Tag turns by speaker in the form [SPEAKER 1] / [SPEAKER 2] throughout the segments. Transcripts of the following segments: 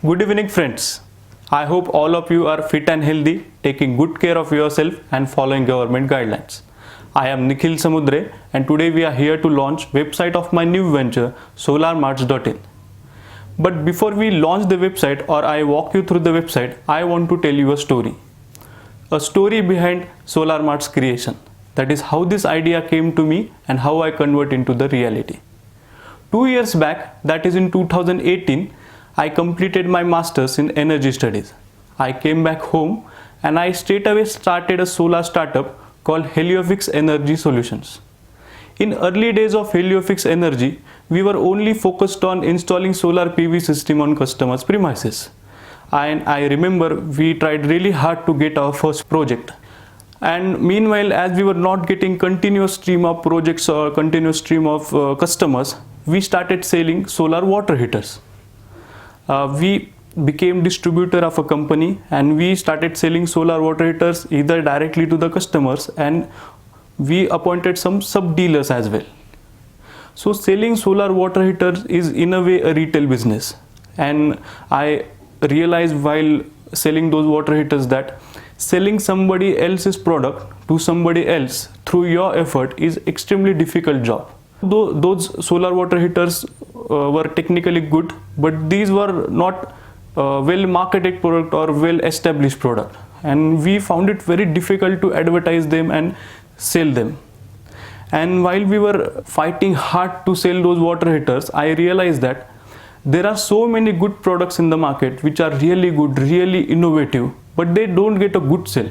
[SPEAKER 1] Good evening friends. I hope all of you are fit and healthy, taking good care of yourself and following government guidelines. I am Nikhil Samudre and today we are here to launch website of my new venture SolarMarts.in. But before we launch the website or I walk you through the website, I want to tell you a story. A story behind SolarMarts creation. That is how this idea came to me and how I convert into the reality. 2 years back, that is in 2018, I completed my masters in energy studies. I came back home and I straight away started a solar startup called Heliofix Energy Solutions. In early days of Heliofix Energy, we were only focused on installing solar PV system on customers' premises. And I remember we tried really hard to get our first project. And meanwhile, as we were not getting continuous stream of projects or continuous stream of customers, we started selling solar water heaters. We became distributor of a company and we started selling solar water heaters either directly to the customers, and we appointed some sub dealers as well. So selling solar water heaters is in a way a retail business, and I realized while selling those water heaters that selling somebody else's product to somebody else through your effort is extremely difficult job. Though those solar water heaters were technically good, but these were not well marketed product or well established product, and we found it very difficult to advertise them and sell them. And while we were fighting hard to sell those water heaters, I realized that there are so many good products in the market which are really good, really innovative, but they don't get a good sell.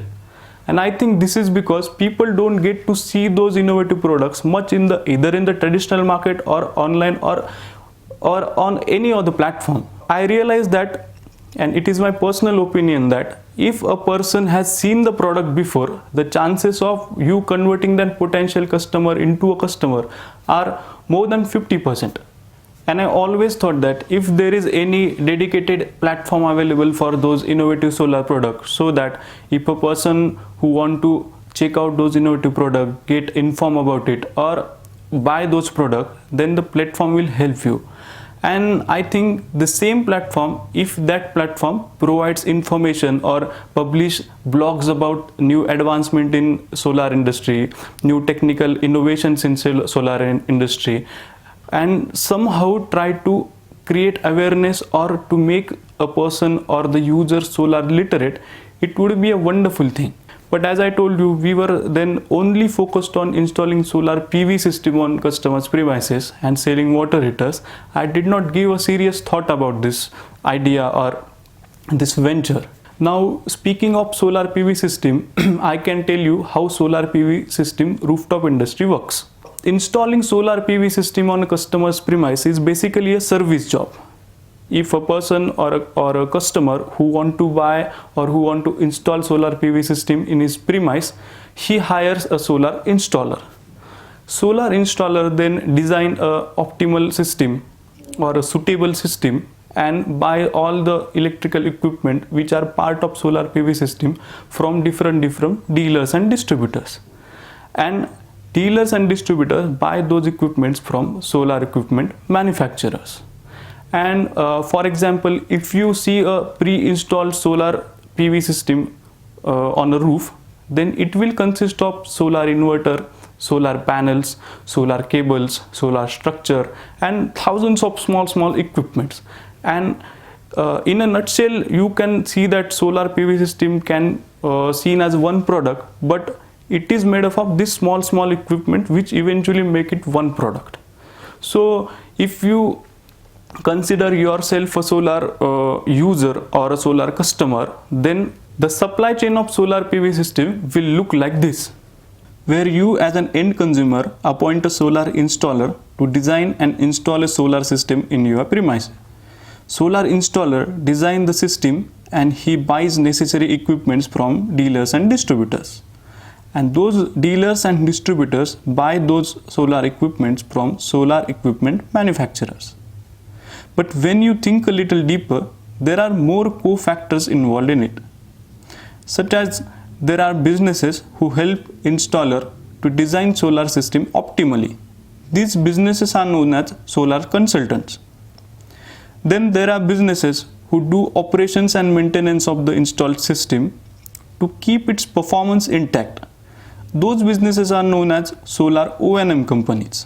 [SPEAKER 1] And I think this is because people don't get to see those innovative products much in the either in the traditional market or online or on any other platform. I realized that, and it is my personal opinion, that if a person has seen the product before, the chances of you converting that potential customer into a customer are more than 50%. And I always thought that if there is any dedicated platform available for those innovative solar products, so that if a person who want to check out those innovative products, get informed about it or buy those products, then the platform will help you. And I think the same platform, if that platform provides information or publish blogs about new advancement in solar industry, new technical innovations in solar industry, and somehow try to create awareness or to make a person or the user solar literate, it would be a wonderful thing. But as I told you, we were then only focused on installing solar PV system on customers' premises and selling water heaters. I did not give a serious thought about this idea or this venture. Now, speaking of solar PV system, I can tell you how solar PV system rooftop industry works. Installing solar PV system on a customer's premise is basically a service job. If a person or a customer who want to buy or who want to install solar PV system in his premise, he hires a solar installer. Solar installer then design a optimal system or a suitable system and buy all the electrical equipment which are part of solar PV system from different dealers and distributors. And dealers and distributors buy those equipments from solar equipment manufacturers. And for example, if you see a pre-installed solar PV system on a roof, then it will consist of solar inverter, solar panels, solar cables, solar structure, and thousands of small equipments. And in a nutshell, you can see that solar PV system can seen as one product, but it is made up of this small equipment which eventually make it one product. So if you consider yourself a solar user or a solar customer, then the supply chain of solar PV system will look like this, where you as an end consumer appoint a solar installer to design and install a solar system in your premise. Solar installer design the system and he buys necessary equipments from dealers and distributors. And those dealers and distributors buy those solar equipments from solar equipment manufacturers. But when you think a little deeper, there are more co-factors involved in it, such as there are businesses who help installer to design solar system optimally. These businesses are known as solar consultants. Then there are businesses who do operations and maintenance of the installed system to keep its performance intact. Those businesses are known as solar O&M companies.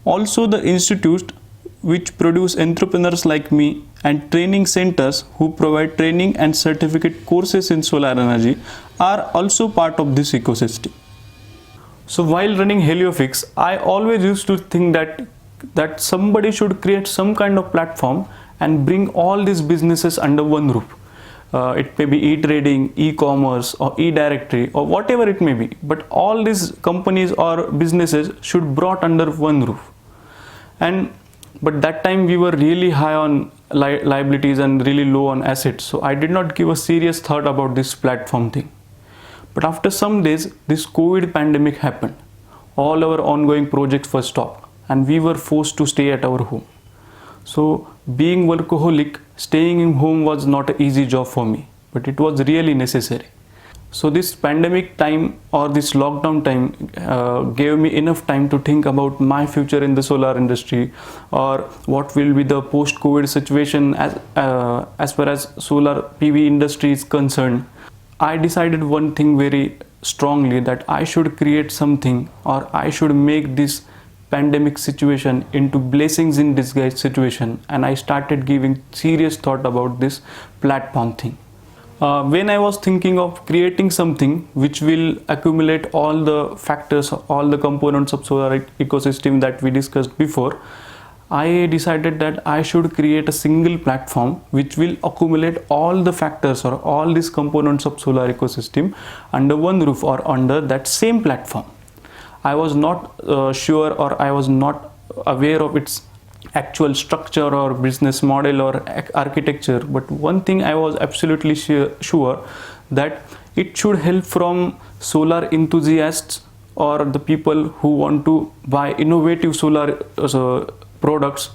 [SPEAKER 1] Also, the institutes which produce entrepreneurs like me and training centers who provide training and certificate courses in solar energy are also part of this ecosystem. So while running Heliofix, I always used to think that somebody should create some kind of platform and bring all these businesses under one roof. It may be e-trading, e-commerce or e-directory or whatever it may be, but all these companies or businesses should brought under one roof. But that time we were really high on liabilities and really low on assets, so I did not give a serious thought about this platform thing. But after some days, this COVID pandemic happened. All our ongoing projects were stopped and we were forced to stay at our home. So being workaholic, staying in home was not an easy job for me, but it was really necessary. So this pandemic time or this lockdown time gave me enough time to think about my future in the solar industry, or what will be the post-COVID situation as far as solar PV industry is concerned. I decided one thing very strongly, that I should create something, or I should make this pandemic situation into blessings in disguise situation, and I started giving serious thought about this platform thing. When I was thinking of creating something which will accumulate all the factors, all the components of solar ecosystem that we discussed before, I decided that I should create a single platform which will accumulate all the factors or all these components of solar ecosystem under one roof or under that same platform. I was not sure, or I was not aware of its actual structure or business model or architecture, but one thing I was absolutely sure, that it should help from solar enthusiasts or the people who want to buy innovative solar products,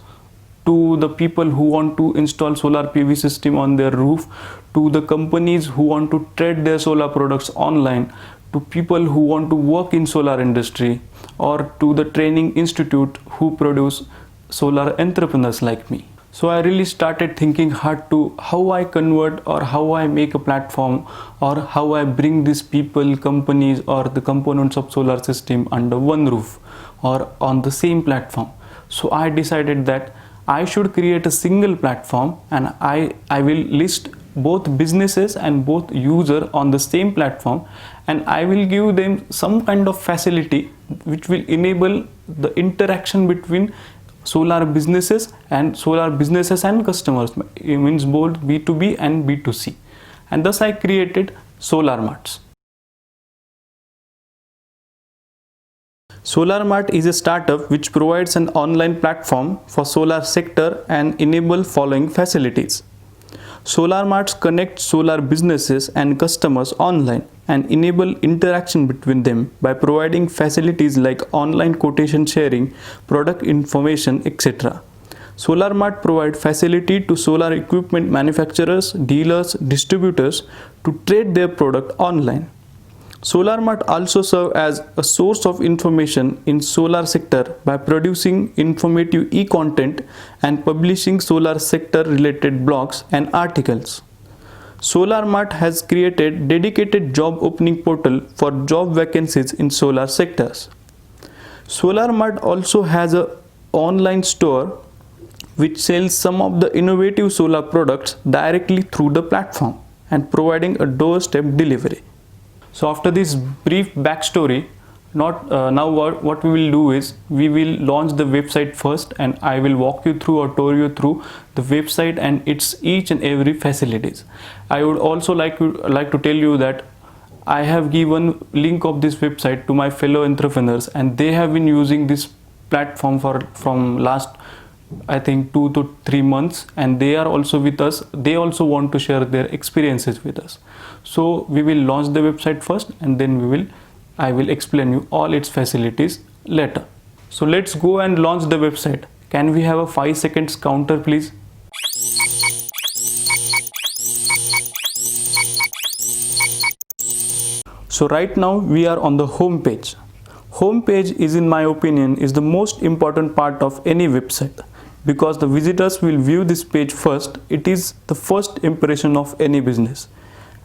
[SPEAKER 1] to the people who want to install solar PV system on their roof, to the companies who want to trade their solar products online, to people who want to work in solar industry, or to the training institute who produce solar entrepreneurs like me. So I really started thinking hard to how I convert, or how I make a platform, or how I bring these people, companies or the components of solar system under one roof or on the same platform. So I decided that I should create a single platform, and I will list both businesses and both user on the same platform, and I will give them some kind of facility which will enable the interaction between solar businesses and customers. It means both B2B and B2C, and thus I created SolarMarts. SolarMart is a startup which provides an online platform for solar sector and enable following facilities. SolarMarts connect solar businesses and customers online and enable interaction between them by providing facilities like online quotation sharing, product information, etc. SolarMart provide facility to solar equipment manufacturers, dealers, distributors to trade their product online. SolarMart also serve as a source of information in solar sector by producing informative e-content and publishing solar sector related blogs and articles. SolarMart has created dedicated job opening portal for job vacancies in solar sectors. SolarMart also has an online store which sells some of the innovative solar products directly through the platform and providing a doorstep delivery. So after this brief backstory, now what we will do is we will launch the website first, and I will walk you through or tour you through the website and its each and every facilities. I would also like to tell you that I have given link of this website to my fellow entrepreneurs, and they have been using this platform from last I think 2 to 3 months, and they are also with us. They also want to share their experiences with us. So we will launch the website first, and then I will explain you all its facilities later. So let's go and launch the website. Can we have a 5 seconds counter, please? So right now we are on the home page. Home page is, in my opinion, is the most important part of any website. because the visitors will view this page first. It is the first impression of any business.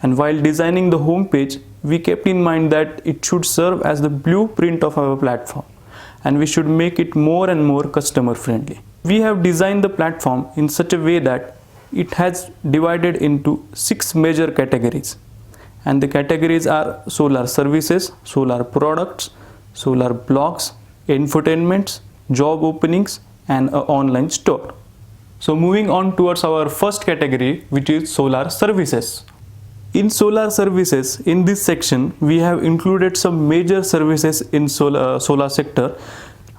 [SPEAKER 1] And while designing the home page, we kept in mind that it should serve as the blueprint of our platform, and we should make it more and more customer friendly. We have designed the platform in such a way that it has divided into 6 major categories, and the categories are solar services, solar products, solar blogs, infotainments, job openings, and an online store. So moving on towards our first category, which is solar services. In solar services, in this section, we have included some major services in solar sector,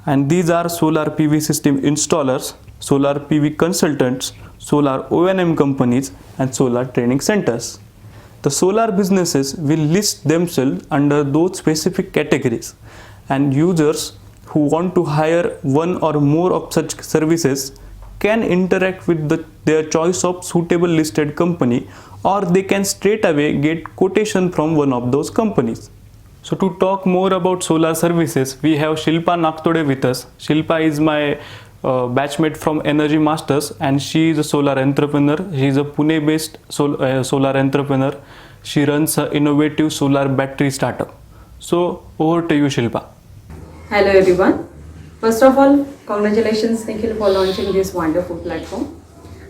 [SPEAKER 1] and these are solar PV system installers, solar PV consultants, solar O&M companies, and solar training centers. The solar businesses will list themselves under those specific categories, and users who want to hire one or more of such services can interact with their choice of suitable listed company, or they can straight away get quotation from one of those companies. So to talk more about solar services, we have Shilpa Nagtode with us. Shilpa is my batchmate from Energy Masters, and she is a solar entrepreneur. She is a Pune based solar entrepreneur. She runs an innovative solar battery startup. So over to you, Shilpa.
[SPEAKER 2] Hello everyone. First of all, congratulations Nikhil for launching this wonderful platform.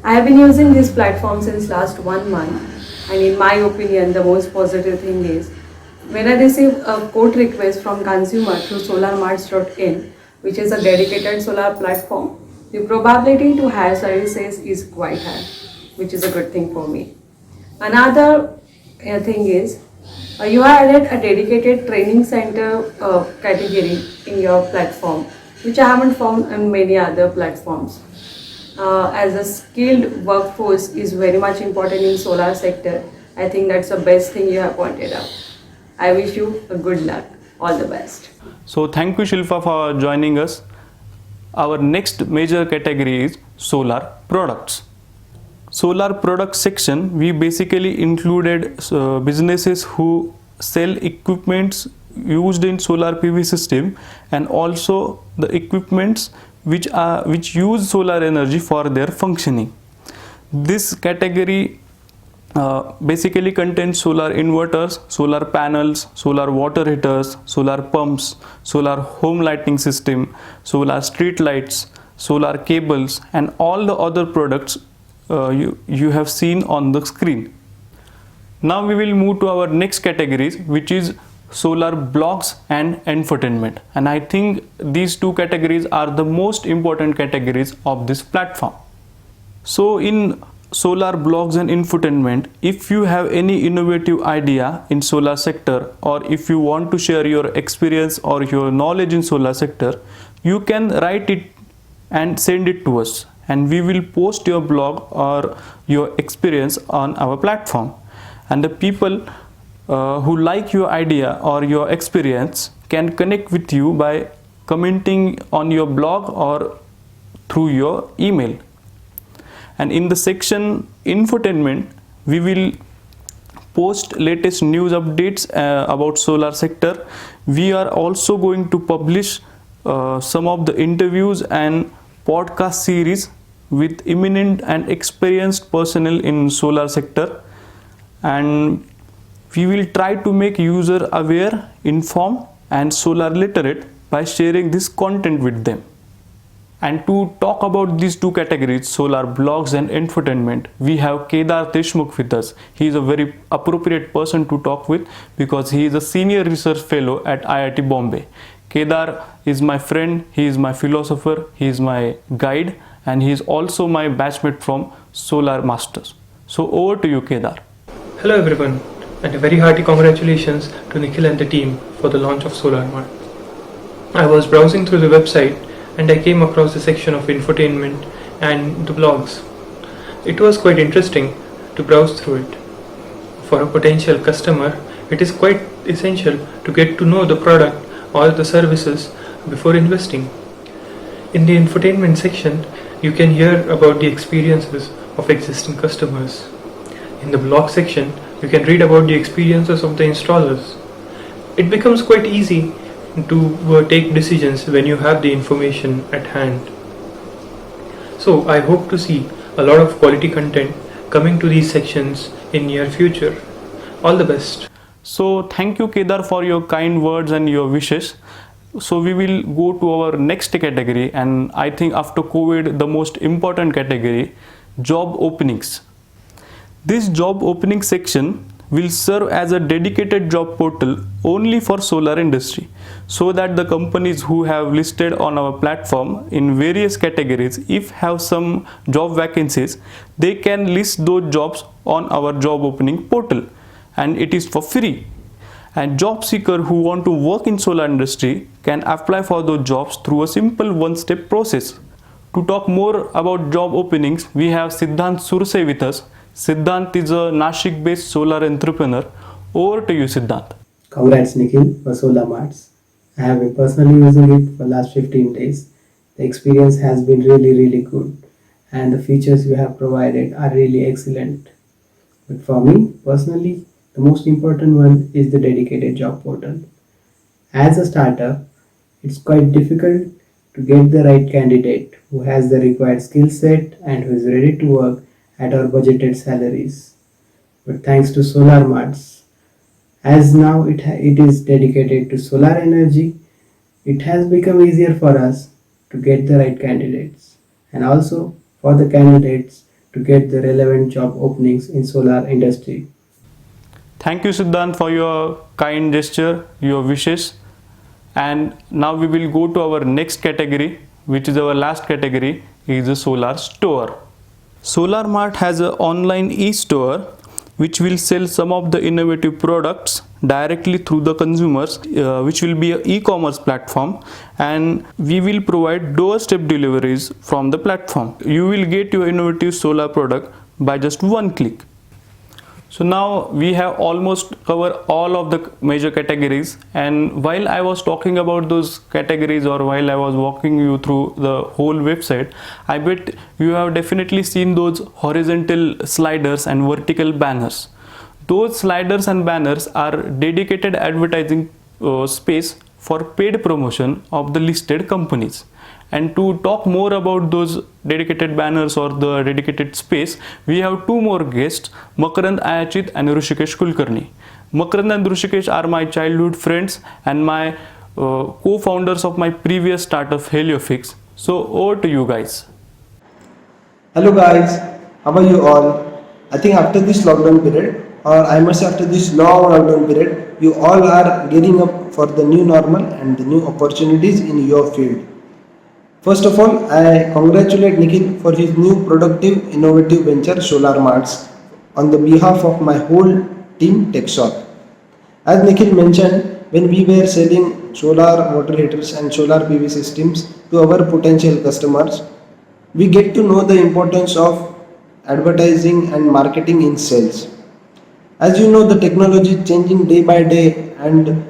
[SPEAKER 2] I have been using this platform since last 1 month, and in my opinion the most positive thing is when I receive a quote request from consumer through SolarMarts.in, which is a dedicated solar platform, the probability to hire services is quite high, which is a good thing for me. Another thing is you have added a dedicated training center category in your platform, which I haven't found on many other platforms. As a skilled workforce is very much important in solar sector. I think that's the best thing you have pointed out. I wish you a good luck. All the best.
[SPEAKER 1] So thank you, Shilpa, for joining us. Our next major category is solar products. Solar products section, we basically included businesses who sell equipments used in solar PV system, and also the equipments which use solar energy for their functioning. This category basically contains solar inverters, solar panels, solar water heaters, solar pumps, solar home lighting system, solar street lights, solar cables, and all the other products you have seen on the screen. Now we will move to our next categories, which is solar blogs and infotainment, and I think these two categories are the most important categories of this platform. So in solar blogs and infotainment, if you have any innovative idea in solar sector, or if you want to share your experience or your knowledge in solar sector, you can write it and send it to us, and we will post your blog or your experience on our platform, and the people who like your idea or your experience can connect with you by commenting on your blog or through your email. And in the section infotainment, we will post latest news updates about solar sector. We are also going to publish some of the interviews and podcast series with eminent and experienced personnel in solar sector, and we will try to make user aware, informed, and solar literate by sharing this content with them. And to talk about these two categories, solar blogs and infotainment, we have Kedar Deshmukh with us. He is a very appropriate person to talk with because he is a senior research fellow at IIT Bombay. Kedar is my friend, he is my philosopher, he is my guide, and he is also my batchmate from Solar Masters. So over to you, Kedar.
[SPEAKER 3] Hello everyone, and a very hearty congratulations to Nikhil and the team for the launch of SolarMart. I was browsing through the website and I came across the section of infotainment and the blogs. It was quite interesting to browse through it. For a potential customer, it is quite essential to get to know the product or the services before investing. In the infotainment section, you can hear about the experiences of existing customers. In the blog section, you can read about the experiences of the installers. It becomes quite easy to take decisions when you have the information at hand. So I hope to see a lot of quality content coming to these sections in near future. All the best.
[SPEAKER 1] So thank you Kedar for your kind words and your wishes. So we will go to our next category, and I think after COVID the most important category, job openings. This job opening section will serve as a dedicated job portal only for solar industry, so that the companies who have listed on our platform in various categories, if have some job vacancies, they can list those jobs on our job opening portal, and it is for free. And job seeker who want to work in solar industry can apply for those jobs through a simple one-step process. To talk more about job openings, we have Siddhant Sursay with us. Siddhant is a Nashik-based solar entrepreneur. Over to you, Siddhant.
[SPEAKER 4] Congrats Nikhil for SolarMarts. I have been personally using it for last 15 days. The experience has been really good, and the features you have provided are really excellent. But for me personally, the most important one is the dedicated job portal. As a starter, it's quite difficult to get the right candidate who has the required skill set and who is ready to work at our budgeted salaries. But thanks to SolarMarts, as now it is dedicated to solar energy, it has become easier for us to get the right candidates, and also for the candidates to get the relevant job openings in solar industry.
[SPEAKER 1] Thank you, Siddhant, for your kind gesture, your wishes. And now we will go to our next category, which is our last category, is the solar store. SolarMart has an online e-store which will sell some of the innovative products directly through the consumers, which will be an e-commerce platform, and we will provide doorstep deliveries from the platform. You will get your innovative solar product by just one click. So now we have almost covered all of the major categories, and while I was talking about those categories, or while I was walking you through the whole website, I bet you have definitely seen those horizontal sliders and vertical banners. Those sliders and banners are dedicated advertising space for paid promotion of the listed companies. And to talk more about those dedicated banners or the dedicated space, we have two more guests, Makarand Ayachit and Rushikesh Kulkarni. Makarand and Rushikesh are my childhood friends and my co-founders of my previous startup Heliofix. So over to you guys.
[SPEAKER 5] Hello guys, how are you all? I think after this lockdown period, or I must say after this long lockdown period, you all are gearing up for the new normal and the new opportunities in your field. First of all, I congratulate Nikhil for his new productive, innovative venture SolarMarts on the behalf of my whole team TechShop. As Nikhil mentioned, when we were selling solar water heaters and solar PV systems to our potential customers, we get to know the importance of advertising and marketing in sales. As you know, the technology is changing day by day, and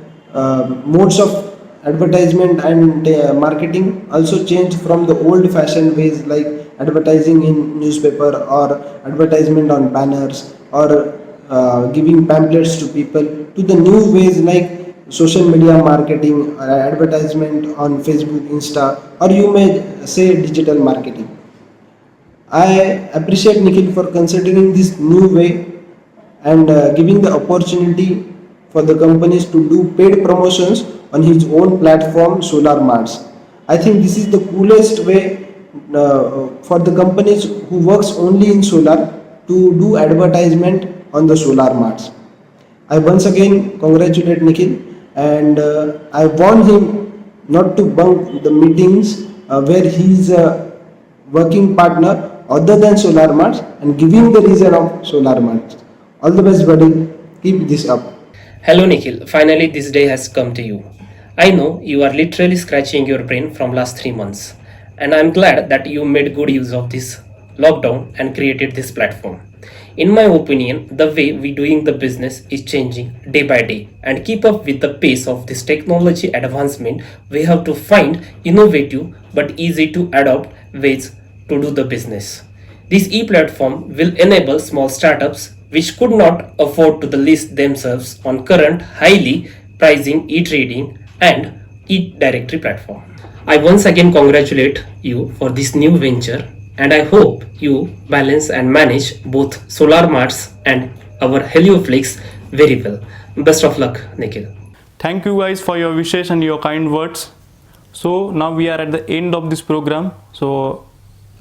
[SPEAKER 5] modes of advertisement and marketing also changed from the old fashioned ways like advertising in newspaper or advertisement on banners or giving pamphlets to people, to the new ways like social media marketing or advertisement on Facebook, Insta, or you may say digital marketing. I appreciate Nikhil for considering this new way and giving the opportunity for the companies to do paid promotions on his own platform SolarMarts. I think this is the coolest way for the companies who works only in solar to do advertisement on the SolarMarts. I once again congratulate Nikhil, and I warn him not to bunk the meetings where he is a working partner other than SolarMarts and giving the reason of SolarMarts. All the best, buddy. Keep this up.
[SPEAKER 6] Hello Nikhil, finally this day has come to you. I know you are literally scratching your brain from last 3 months, and I'm glad that you made good use of this lockdown and created this platform. In my opinion, the way we doing the business is changing day by day, and keep up with the pace of this technology advancement, we have to find innovative but easy to adopt ways to do the business. This e-platform will enable small startups which could not afford to list themselves on current highly pricing e-trading and e-directory platform. I once again congratulate you for this new venture, and I hope you balance and manage both SolarMarts and our HelioFlix very well. Best of luck, Nikhil.
[SPEAKER 1] Thank you guys for your wishes and your kind words. So now we are at the end of this program. So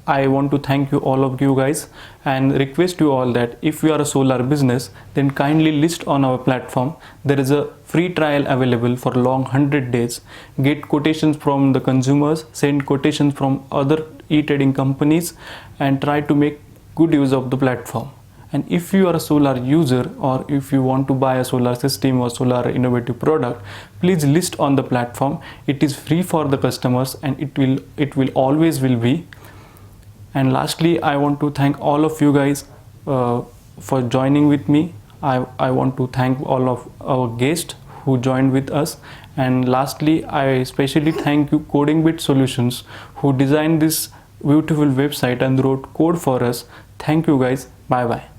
[SPEAKER 1] I want to thank you all of you guys and request you all that if you are a solar business, then kindly list on our platform. There is a free trial available for long 100 days. Get quotations from the consumers, send quotations from other e-trading companies, and try to make good use of the platform. And if you are a solar user, or if you want to buy a solar system or solar innovative product, please list on the platform. It is free for the customers, and it will always will be. And lastly, I want to thank all of you guys for joining with me. I want to thank all of our guests who joined with us. And lastly, I especially thank you Coding Bit Solutions, who designed this beautiful website and wrote code for us. Thank you guys. Bye bye.